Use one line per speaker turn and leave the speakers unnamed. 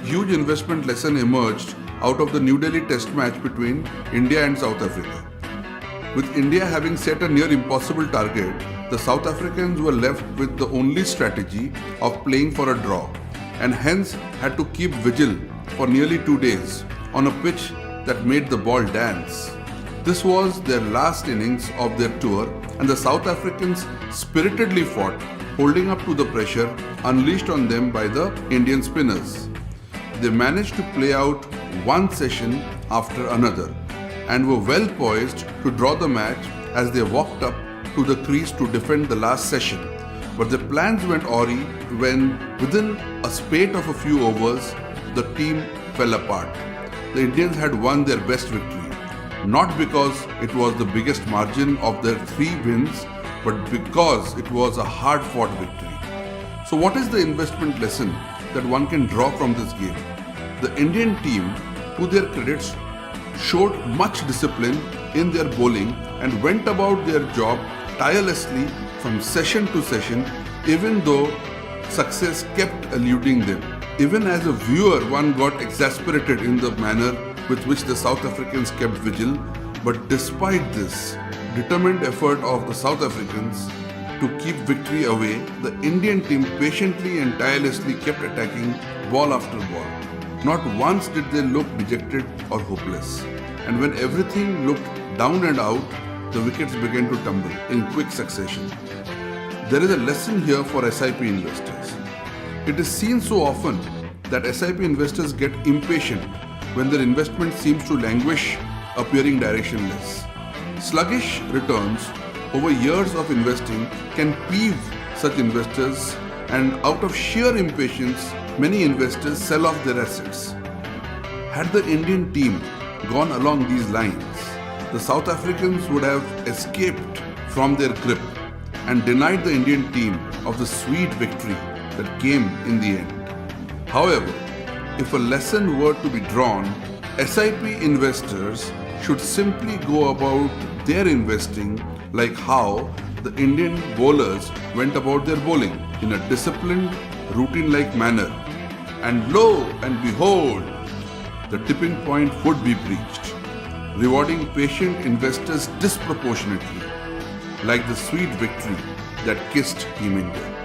huge investment lesson emerged out of the New Delhi Test match between India and South Africa. With India having set a near impossible target, the South Africans were left with the only strategy of playing for a draw, and hence had to keep vigil for nearly 2 days on a pitch that made the ball dance. This was their last innings of their tour, and the South Africans spiritedly fought, holding up to the pressure unleashed on them by the Indian spinners. They managed to play out one session after another and were well poised to draw the match as they walked up to the crease to defend the last session. But their plans went awry when, within a spate of a few overs, the team fell apart. The Indians had won their best victory, not because it was the biggest margin of their 3 wins, but because it was a hard-fought victory. So what is the investment lesson that one can draw from this game? The Indian team, to their credits, showed much discipline in their bowling and went about their job tirelessly from session to session, even though success kept eluding them. Even as a viewer, one got exasperated in the manner with which the South Africans kept vigil. But despite this determined effort of the South Africans to keep victory away, the Indian team patiently and tirelessly kept attacking ball after ball. Not once did they look dejected or hopeless. And when everything looked down and out, the wickets began to tumble in quick succession. There is a lesson here for SIP investors. It is seen so often that SIP investors get impatient when their investment seems to languish, appearing directionless. Sluggish returns over years of investing can peeve such investors, and out of sheer impatience, many investors sell off their assets. Had the Indian team gone along these lines, the South Africans would have escaped from their grip and denied the Indian team of the sweet victory that came in the end. However, if a lesson were to be drawn, SIP investors should simply go about their investing like how the Indian bowlers went about their bowling, in a disciplined, routine-like manner. And lo and behold, the tipping point would be breached, rewarding patient investors disproportionately, like the sweet victory that kissed Team India.